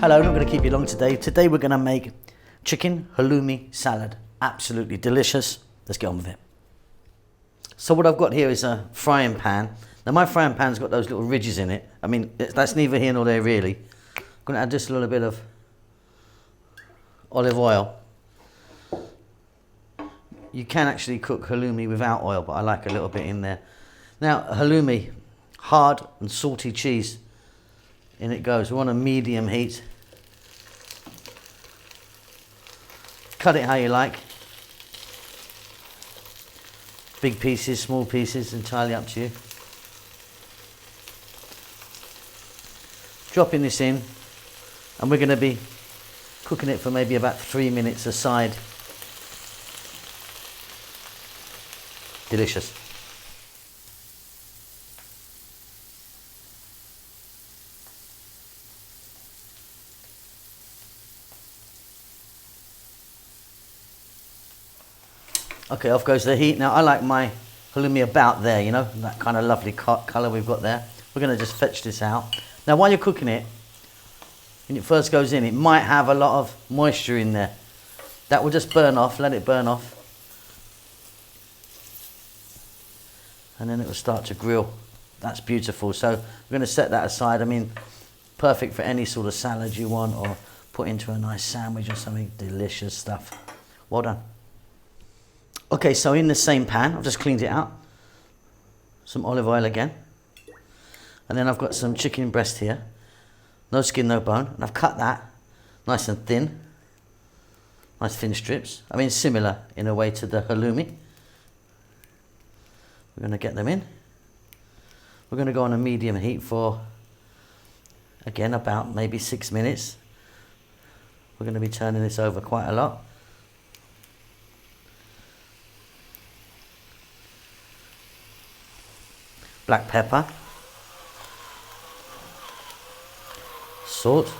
Hello, not going to keep you long today. Today we're going to make chicken halloumi salad. Absolutely delicious. Let's get on with it. So what I've got here is a frying pan. Now my frying pan's got those little ridges in it. I mean, that's neither here nor there really. I'm going to add just a little bit of olive oil. You can actually cook halloumi without oil, but I like a little bit in there. Now halloumi, hard and salty cheese. In it goes. We're on a medium heat. Cut it how you like. Big pieces, small pieces, entirely up to you. Dropping this in, and we're going to be cooking it for maybe about 3 minutes aside. Delicious. Okay, off goes the heat. Now I like my halloumi about there, you know, that kind of lovely colour we've got there. We're going to just fetch this out. Now while you're cooking it, when it first goes in, it might have a lot of moisture in there. That will just burn off, let it burn off. And then it will start to grill. That's beautiful. So we're going to set that aside. I mean, perfect for any sort of salad you want or put into a nice sandwich or something. Delicious stuff. Well done. Okay, so in the same pan, I've just cleaned it out. Some olive oil again. And then I've got some chicken breast here. No skin, no bone. And I've cut that nice and thin. Nice thin strips. I mean, similar in a way to the halloumi. We're going to get them in. We're going to go on a medium heat for, again, about maybe 6 minutes. We're going to be turning this over quite a lot. Black pepper, salt,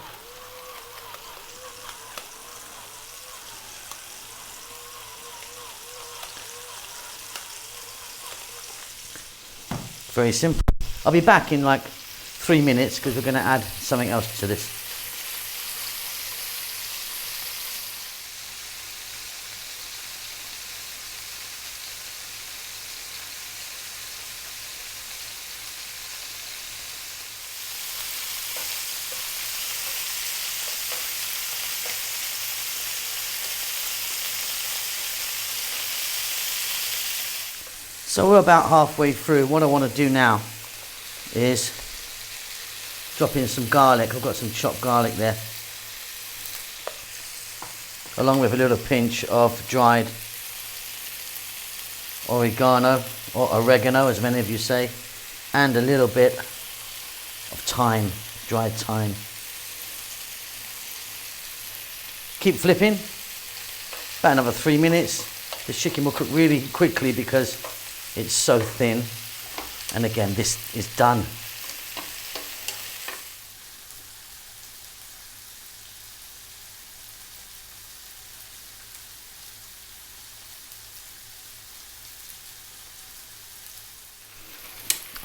very simple. I'll be back in like 3 minutes because we're going to add something else to this. So we're about halfway through. What I want to do now is drop in some garlic. I've got some chopped garlic there, along with a little pinch of dried oregano, or oregano as many of you say, and a little bit of thyme, dried thyme. Keep flipping. About another 3 minutes. The chicken will cook really quickly because it's so thin. And again, this is done.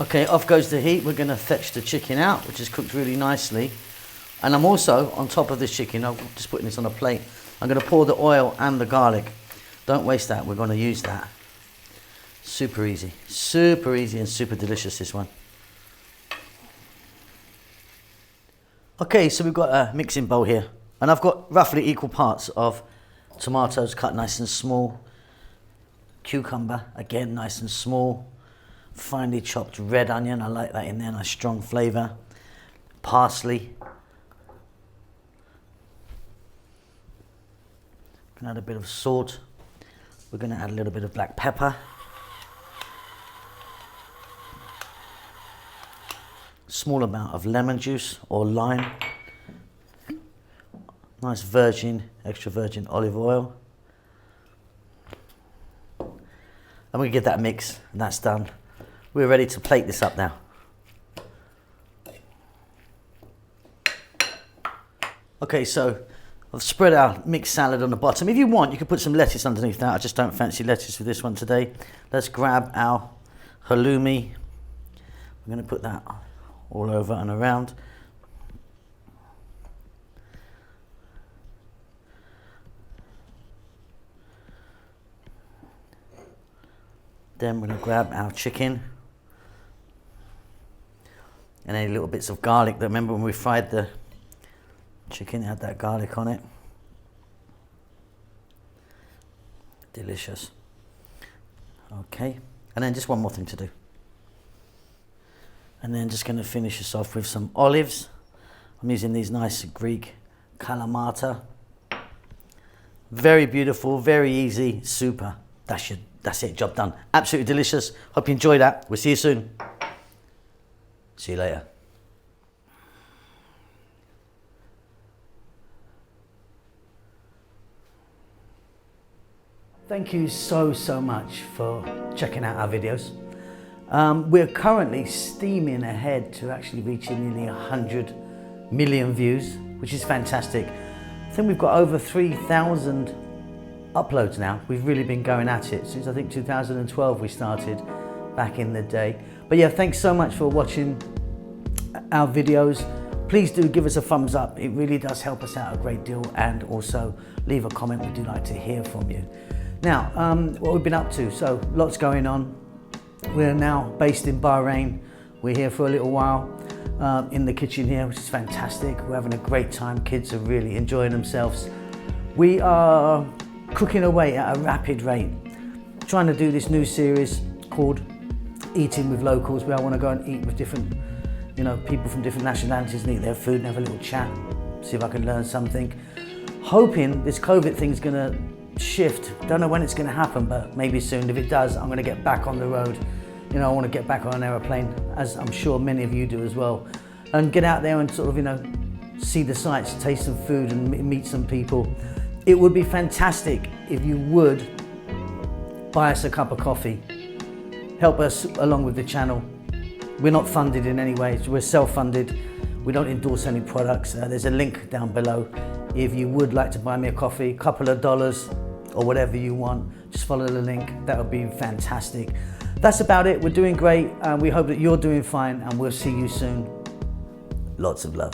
Okay, off goes the heat. We're going to fetch the chicken out, which is cooked really nicely. And I'm also, on top of this chicken, I'm just putting this on a plate, I'm going to pour the oil and the garlic. Don't waste that, we're going to use that. Super easy and super delicious, this one. Okay, so we've got a mixing bowl here, and I've got roughly equal parts of tomatoes cut nice and small, cucumber, again nice and small, finely chopped red onion, I like that in there, nice strong flavour, parsley, can add a bit of salt, we're going to add a little bit of black pepper, small amount of lemon juice or lime, nice virgin, extra virgin olive oil, and we get that mix, and that's done. We're ready to plate this up now. Okay, so I've spread our mixed salad on the bottom. If you want, you could put some lettuce underneath that. I just don't fancy lettuce with this one today. Let's grab our halloumi. We're going to put that all over and around. Then we're going to grab our chicken. And any little bits of garlic. Remember when we fried the chicken, it had that garlic on it. Delicious. Okay. And then just one more thing to do. And then just going to finish this off with some olives. I'm using these nice Greek kalamata. Very beautiful, very easy, super. That's it, job done. Absolutely delicious. Hope you enjoyed that. We'll see you soon. See you later. Thank you so much for checking out our videos. We're currently steaming ahead to actually reaching nearly 100 million views, which is fantastic. I think we've got over 3,000 uploads now. We've really been going at it since I think 2012 we started back in the day. But yeah, thanks so much for watching our videos. Please do give us a thumbs up. It really does help us out a great deal, and also leave a comment. We do like to hear from you. Now, what we've been up to, so lots going on. We're now based in Bahrain. We're here for a little while in the kitchen here, which is fantastic. We're having a great time. Kids are really enjoying themselves. We are cooking away at a rapid rate, trying to do this new series called Eating with Locals, where I want to go and eat with different, people from different nationalities and eat their food and have a little chat, see if I can learn something. Hoping this COVID thing's going to shift. Don't know when it's going to happen, but maybe soon. If it does, I'm going to get back on the road. I want to get back on an aeroplane, as I'm sure many of you do as well, and get out there and sort of, see the sights, taste some food and meet some people. It would be fantastic if you would buy us a cup of coffee, help us along with the channel. We're not funded in any way, we're self-funded. We don't endorse any products. There's a link down below. If you would like to buy me a coffee, couple of dollars or whatever you want, just follow the link. That would be fantastic. That's about it. We're doing great, and we hope that you're doing fine, and we'll see you soon. Lots of love.